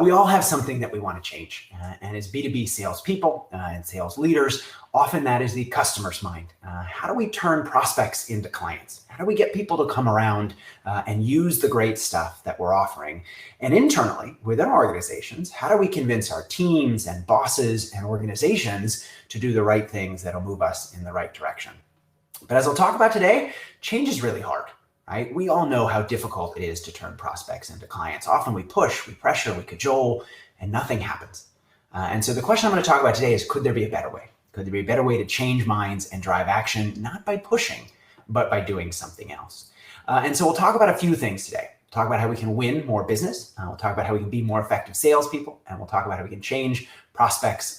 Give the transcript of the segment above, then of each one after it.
We all have something that we want to change. And as B2B salespeople and sales leaders, often that is the customer's mind. How do we turn prospects into clients? How do we get people to come around and use the great stuff that we're offering? And internally, within our organizations, how do we convince our teams and bosses and organizations to do the right things that'll move us in the right direction? But as I'll talk about today, change is really hard. Right? We all know how difficult it is to turn prospects into clients. Often we push, we pressure, we cajole, and nothing happens. And so the question I'm going to talk about today is, could there be a better way? Could there be a better way to change minds and drive action, not by pushing, but by doing something else? And so we'll talk about a few things today. We'll talk about how we can win more business. We'll talk about how we can be more effective salespeople, and we'll talk about how we can change prospects'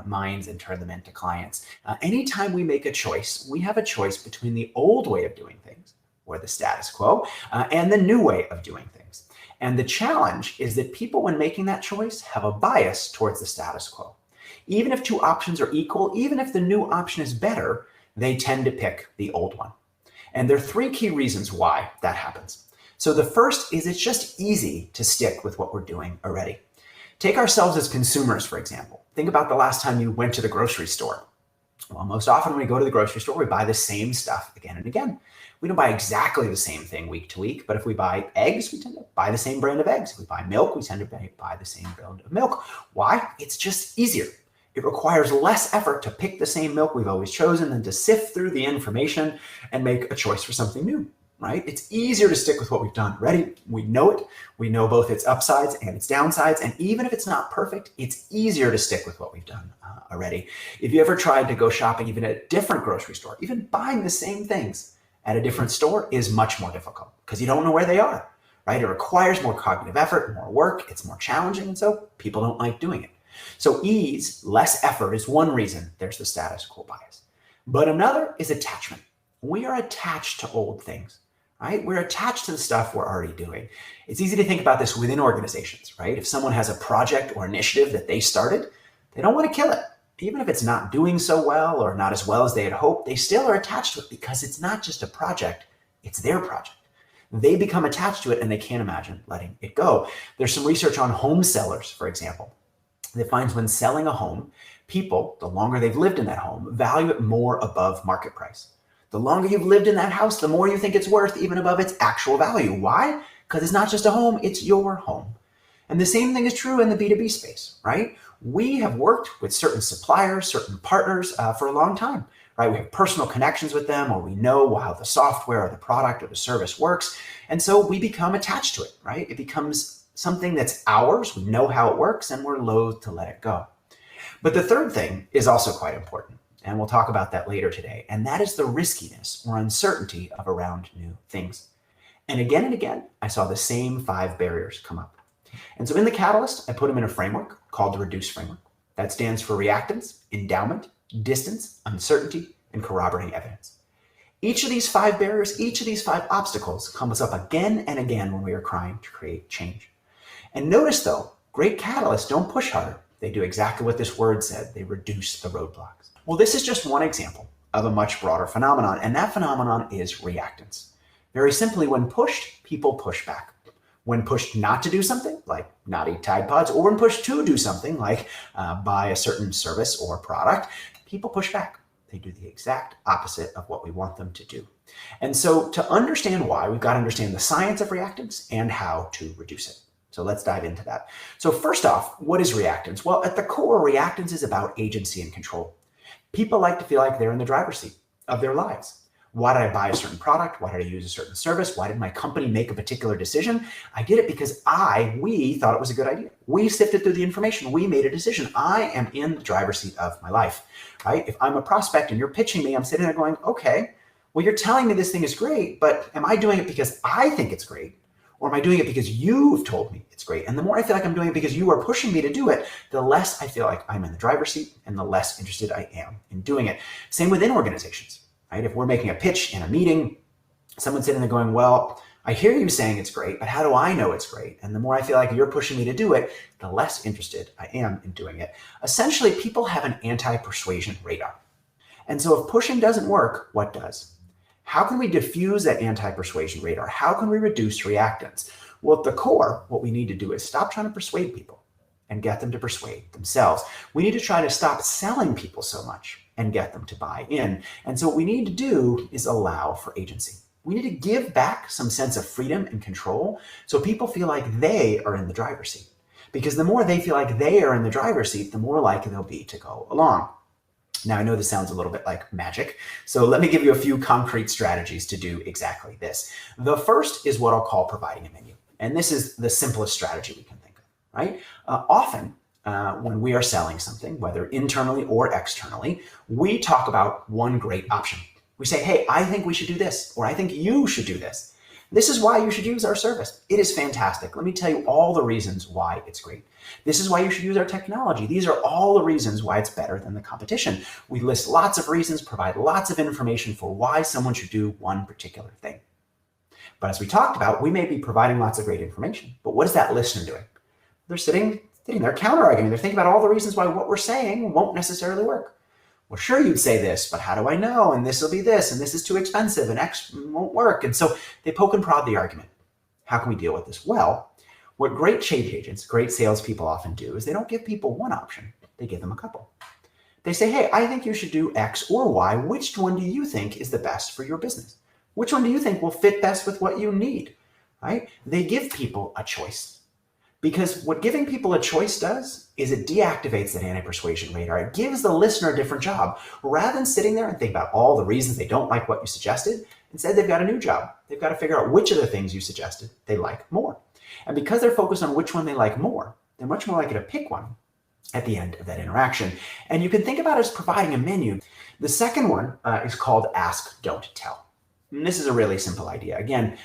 minds and turn them into clients. Anytime we make a choice, we have a choice between the old way of doing things, or the status quo, and the new way of doing things. And the challenge is that people, when making that choice, have a bias towards the status quo. Even if two options are equal, even if the new option is better, they tend to pick the old one. And there are three key reasons why that happens. So the first is it's just easy to stick with what we're doing already. Take ourselves as consumers, for example. Think about the last time you went to the grocery store. Well, most often when we go to the grocery store, we buy the same stuff again and again. We don't buy exactly the same thing week to week, but if we buy eggs, we tend to buy the same brand of eggs. If we buy milk, we tend to buy the same brand of milk. Why? It's just easier. It requires less effort to pick the same milk we've always chosen than to sift through the information and make a choice for something new, right? It's easier to stick with what we've done already. We know it. We know both its upsides and its downsides. And even if it's not perfect, it's easier to stick with what we've done already. If you ever tried to go shopping, even at a different grocery store, even buying the same things at a different store is much more difficult because you don't know where they are, right? It requires more cognitive effort, more work, it's more challenging, and so people don't like doing it. So ease, less effort is one reason there's the status quo bias. But another is attachment. We are attached to old things, right? We're attached to the stuff we're already doing. It's easy to think about this within organizations, right? If someone has a project or initiative that they started, they don't want to kill it. Even if it's not doing so well or not as well as they had hoped, they still are attached to it because it's not just a project, it's their project. They become attached to it and they can't imagine letting it go. There's some research on home sellers, for example, that finds when selling a home, people, the longer they've lived in that home, value it more above market price. The longer you've lived in that house, the more you think it's worth, even above its actual value. Why? Because it's not just a home, it's your home. And the same thing is true in the B2B space, right? We have worked with certain suppliers, certain partners for a long time, right? We have personal connections with them, or we know how the software or the product or the service works. And so we become attached to it, right? It becomes something that's ours. We know how it works and we're loath to let it go. But the third thing is also quite important. And we'll talk about that later today. And that is the riskiness or uncertainty of around new things. And again, I saw the same 5 barriers come up. And so in the Catalyst, I put them in a framework called the R.E.D.U.C.E framework. That stands for reactance, endowment, distance, uncertainty, and corroborating evidence. Each of these 5 barriers, each of these 5 obstacles comes up again and again when we are trying to create change. And notice though, great catalysts don't push harder. They do exactly what this word said. They reduce the roadblocks. Well, this is just one example of a much broader phenomenon, and that phenomenon is reactance. Very simply, when pushed, people push back. When pushed not to do something, like not eat Tide Pods, or when pushed to do something, like buy a certain service or product, people push back. They do the exact opposite of what we want them to do. And so to understand why, we've got to understand the science of reactance and how to reduce it. So let's dive into that. So first off, what is reactance? Well, at the core, reactance is about agency and control. People like to feel like they're in the driver's seat of their lives. Why did I buy a certain product? Why did I use a certain service? Why did my company make a particular decision? I did it because we thought it was a good idea. We sifted through the information. We made a decision. I am in the driver's seat of my life, right? If I'm a prospect and you're pitching me, I'm sitting there going, okay, well, you're telling me this thing is great, but am I doing it because I think it's great? Or am I doing it because you've told me it's great? And the more I feel like I'm doing it because you are pushing me to do it, the less I feel like I'm in the driver's seat and the less interested I am in doing it. Same within organizations, right? If we're making a pitch in a meeting, someone's sitting there going, well, I hear you saying it's great, but how do I know it's great? And the more I feel like you're pushing me to do it, the less interested I am in doing it. Essentially, people have an anti-persuasion radar. And so if pushing doesn't work, what does? How can we diffuse that anti-persuasion radar? How can we reduce reactance? Well, at the core, what we need to do is stop trying to persuade people and get them to persuade themselves. We need to try to stop selling people so much and get them to buy in. And so what we need to do is allow for agency. We need to give back some sense of freedom and control so people feel like they are in the driver's seat. Because the more they feel like they are in the driver's seat, the more likely they'll be to go along. Now, I know this sounds a little bit like magic, so let me give you a few concrete strategies to do exactly this. The first is what I'll call providing a menu. And this is the simplest strategy we can think of, right? Often, when we are selling something, whether internally or externally, we talk about one great option. We say, hey, I think we should do this, or I think you should do this. This is why you should use our service. It is fantastic. Let me tell you all the reasons why it's great. This is why you should use our technology. These are all the reasons why it's better than the competition. We list lots of reasons, provide lots of information for why someone should do one particular thing. But as we talked about, we may be providing lots of great information, but what is that listener doing? They're sitting there counter-arguing. They're thinking about all the reasons why what we're saying won't necessarily work. Well, sure, you'd say this, but how do I know? And this will be this, and this is too expensive, and X won't work. And so they poke and prod the argument. How can we deal with this? Well, what great change agents, great salespeople often do is they don't give people one option. They give them a couple. They say, hey, I think you should do X or Y. Which one do you think is the best for your business? Which one do you think will fit best with what you need, right? They give people a choice. Because what giving people a choice does is it deactivates that anti-persuasion radar. It gives the listener a different job. Rather than sitting there and think about all the reasons they don't like what you suggested, instead they've got a new job. They've got to figure out which of the things you suggested they like more. And because they're focused on which one they like more, they're much more likely to pick one at the end of that interaction. And you can think about it as providing a menu. The second one is called ask, don't tell. And this is a really simple idea. Again,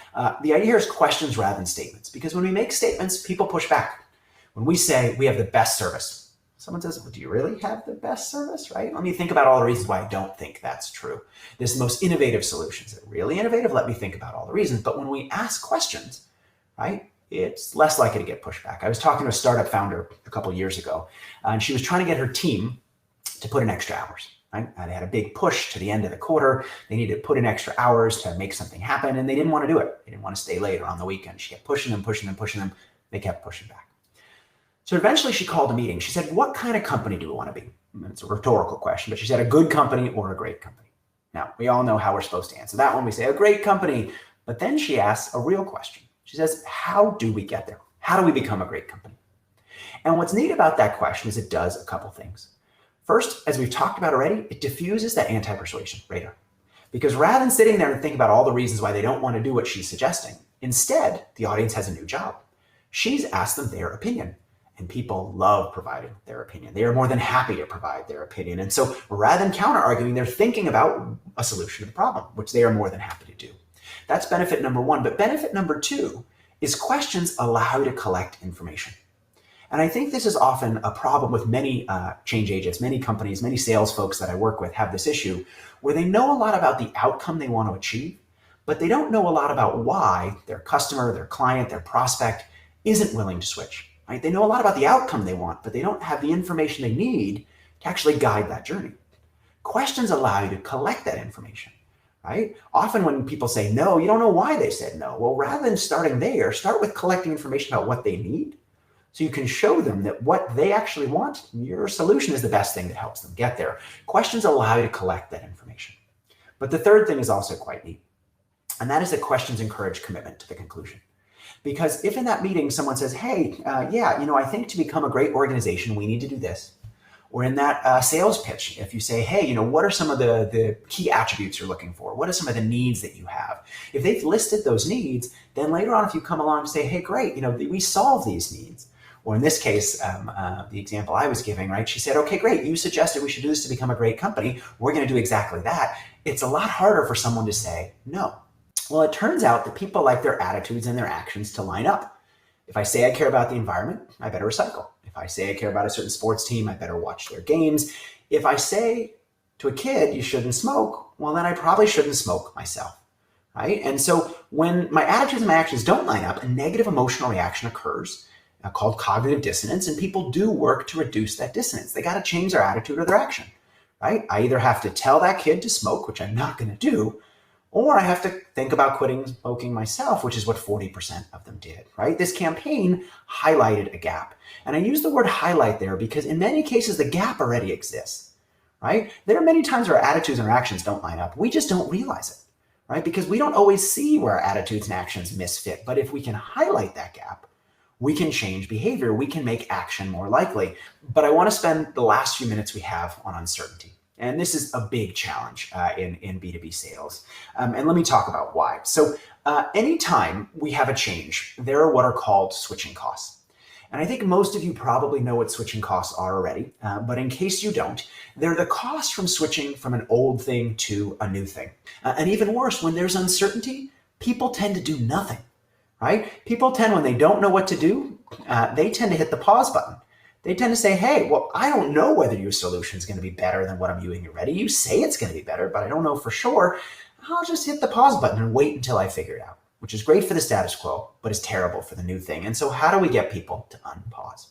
the idea here is questions rather than statements, because when we make statements, people push back. When we say we have the best service, someone says, well, do you really have the best service, right? Let me think about all the reasons why I don't think that's true. This is the most innovative solution. Is it really innovative? Let me think about all the reasons. But when we ask questions, right, it's less likely to get pushback. I was talking to a startup founder a couple of years ago, and she was trying to get her team to put in extra hours. Right? They had a big push to the end of the quarter. They needed to put in extra hours to make something happen, and they didn't want to do it. They didn't want to stay late or on the weekend. She kept pushing them. They kept pushing back. So eventually she called a meeting. She said, what kind of company do we want to be? And it's a rhetorical question, but she said a good company or a great company. Now, we all know how we're supposed to answer that one. We say a great company, but then she asks a real question. She says, how do we get there? How do we become a great company? And what's neat about that question is it does a couple things. First, as we've talked about already, it diffuses that anti-persuasion radar. Because rather than sitting there and thinking about all the reasons why they don't want to do what she's suggesting, instead, the audience has a new job. She's asked them their opinion. And people love providing their opinion. They are more than happy to provide their opinion. And so rather than counter-arguing, they're thinking about a solution to the problem, which they are more than happy to do. That's benefit number one. But benefit number two is questions allow you to collect information. And I think this is often a problem with many change agents, many companies, many sales folks that I work with have this issue where they know a lot about the outcome they want to achieve, but they don't know a lot about why their customer, their client, their prospect isn't willing to switch. Right? They know a lot about the outcome they want, but they don't have the information they need to actually guide that journey. Questions allow you to collect that information. Right? Often when people say no, you don't know why they said no. Well, rather than starting there, start with collecting information about what they need. So you can show them that what they actually want, your solution is the best thing that helps them get there. Questions allow you to collect that information. But the third thing is also quite neat. And that is that questions encourage commitment to the conclusion. Because if in that meeting someone says, hey, I think to become a great organization, we need to do this. Or in that sales pitch, if you say, hey, what are some of the key attributes you're looking for? What are some of the needs that you have? If they've listed those needs, then later on, if you come along and say, hey, great, we solve these needs. Or in this case, the example I was giving, right? She said, okay, great. You suggested we should do this to become a great company. We're going to do exactly that. It's a lot harder for someone to say no. Well, it turns out that people like their attitudes and their actions to line up. If I say I care about the environment, I better recycle. If I say I care about a certain sports team, I better watch their games. If I say to a kid, you shouldn't smoke, well, then I probably shouldn't smoke myself, right? And so when my attitudes and my actions don't line up, a negative emotional reaction occurs called cognitive dissonance, and people do work to reduce that dissonance. They got to change their attitude or their action, right? I either have to tell that kid to smoke, which I'm not going to do, Or I have to think about quitting smoking myself, which is what 40% of them did, right? This campaign highlighted a gap. And I use the word highlight there because in many cases, the gap already exists, right? There are many times where our attitudes and our actions don't line up. We just don't realize it, right? Because we don't always see where our attitudes and actions misfit. But if we can highlight that gap, we can change behavior. We can make action more likely. But I want to spend the last few minutes we have on uncertainty. And this is a big challenge in B2B sales. And let me talk about why. So anytime we have a change, there are what are called switching costs. And I think most of you probably know what switching costs are already. But in case you don't, they're the costs from switching from an old thing to a new thing. And even worse, when there's uncertainty, people tend to do nothing, right? People tend, when they don't know what to do, they tend to hit the pause button. They tend to say, hey, well, I don't know whether your solution is going to be better than what I'm doing already. You say it's going to be better, but I don't know for sure. I'll just hit the pause button and wait until I figure it out, which is great for the status quo, but is terrible for the new thing. And so how do we get people to unpause?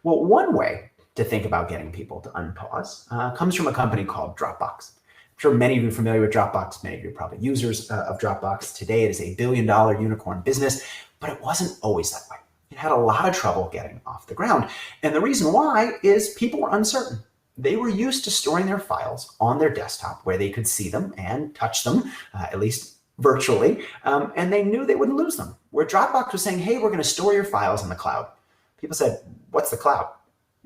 Well, one way to think about getting people to unpause comes from a company called Dropbox. I'm sure many of you are familiar with Dropbox. Many of you are probably users of Dropbox. Today, it is a billion-dollar unicorn business, but it wasn't always that way. It had a lot of trouble getting off the ground. And the reason why is people were uncertain. They were used to storing their files on their desktop where they could see them and touch them, at least virtually, and they knew they wouldn't lose them. Where Dropbox was saying, hey, we're going to store your files in the cloud. People said, what's the cloud?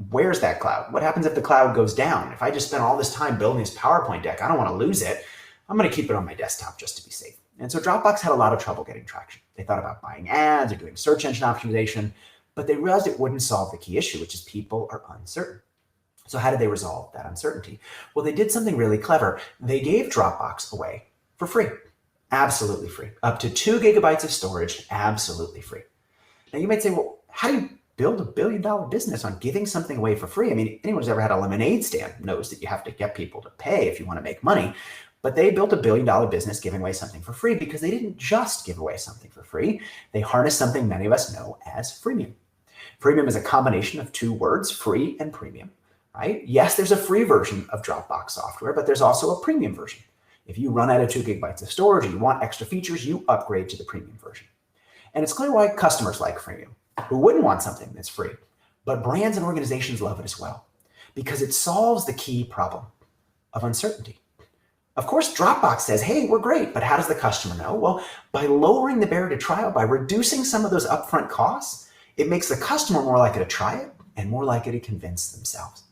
Where's that cloud? What happens if the cloud goes down? If I just spent all this time building this PowerPoint deck, I don't want to lose it. I'm going to keep it on my desktop just to be safe. And so Dropbox had a lot of trouble getting traction. They thought about buying ads or doing search engine optimization, but they realized it wouldn't solve the key issue, which is people are uncertain. So how did they resolve that uncertainty? Well, they did something really clever. They gave Dropbox away for free, absolutely free, up to 2 gigabytes of storage, absolutely free. Now you might say, well, how do you build a billion-dollar business on giving something away for free? I mean, anyone who's ever had a lemonade stand knows that you have to get people to pay if you want to make money. But they built a billion-dollar business giving away something for free because they didn't just give away something for free. They harnessed something many of us know as freemium. Freemium is a combination of 2 words, free and premium, right? Yes, there's a free version of Dropbox software, but there's also a premium version. If you run out of 2 gigabytes of storage or you want extra features, you upgrade to the premium version. And it's clear why customers like freemium. Who wouldn't want something that's free? But brands and organizations love it as well because it solves the key problem of uncertainty. Of course, Dropbox says, hey, we're great, but how does the customer know? Well, by lowering the barrier to trial, by reducing some of those upfront costs, it makes the customer more likely to try it and more likely to convince themselves,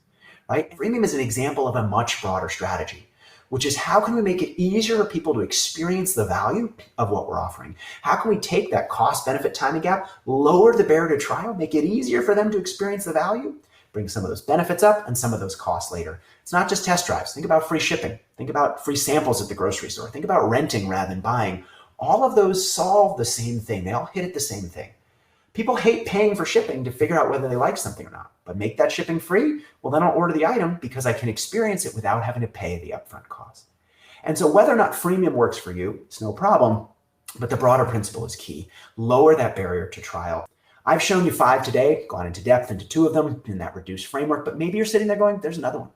right? Freemium is an example of a much broader strategy, which is how can we make it easier for people to experience the value of what we're offering? How can we take that cost-benefit timing gap, lower the barrier to trial, make it easier for them to experience the value, bring some of those benefits up and some of those costs later. It's not just test drives. Think about free shipping. Think about free samples at the grocery store. Think about renting rather than buying. All of those solve the same thing. They all hit at the same thing. People hate paying for shipping to figure out whether they like something or not. But make that shipping free, well, then I'll order the item because I can experience it without having to pay the upfront cost. And so whether or not freemium works for you, it's no problem. But the broader principle is key. Lower that barrier to trial. I've shown you 5 today, gone into depth into 2 of them in that reduced framework, but maybe you're sitting there going, there's another one.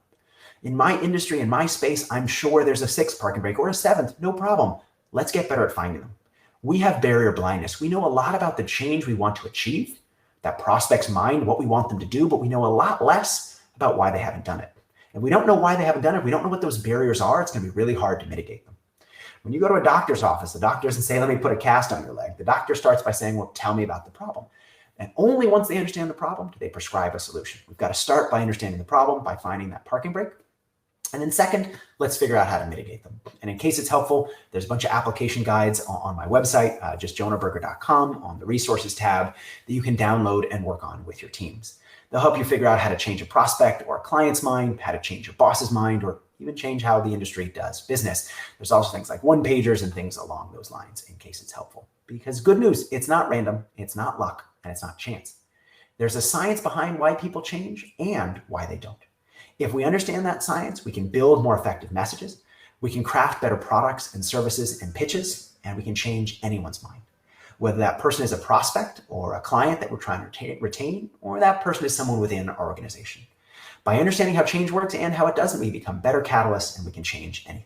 In my industry, in my space, I'm sure there's a 6th parking brake or a 7th, no problem. Let's get better at finding them. We have barrier blindness. We know a lot about the change we want to achieve, that prospect's mind, what we want them to do, but we know a lot less about why they haven't done it. And we don't know why they haven't done it. We don't know what those barriers are. It's going to be really hard to mitigate them. When you go to a doctor's office, the doctor doesn't say, let me put a cast on your leg. The doctor starts by saying, well, tell me about the problem. And only once they understand the problem do they prescribe a solution. We've got to start by understanding the problem, by finding that parking brake. And then second, let's figure out how to mitigate them. And in case it's helpful, there's a bunch of application guides on my website, just jonahberger.com on the resources tab that you can download and work on with your teams. They'll help you figure out how to change a prospect or a client's mind, how to change your boss's mind, or even change how the industry does business. There's also things like one-pagers and things along those lines in case it's helpful. Because good news, it's not random, it's not luck, and it's not chance. There's a science behind why people change and why they don't. If we understand that science, we can build more effective messages, we can craft better products and services and pitches, and we can change anyone's mind. Whether that person is a prospect or a client that we're trying to retain, or that person is someone within our organization. By understanding how change works and how it doesn't, we become better catalysts and we can change anything.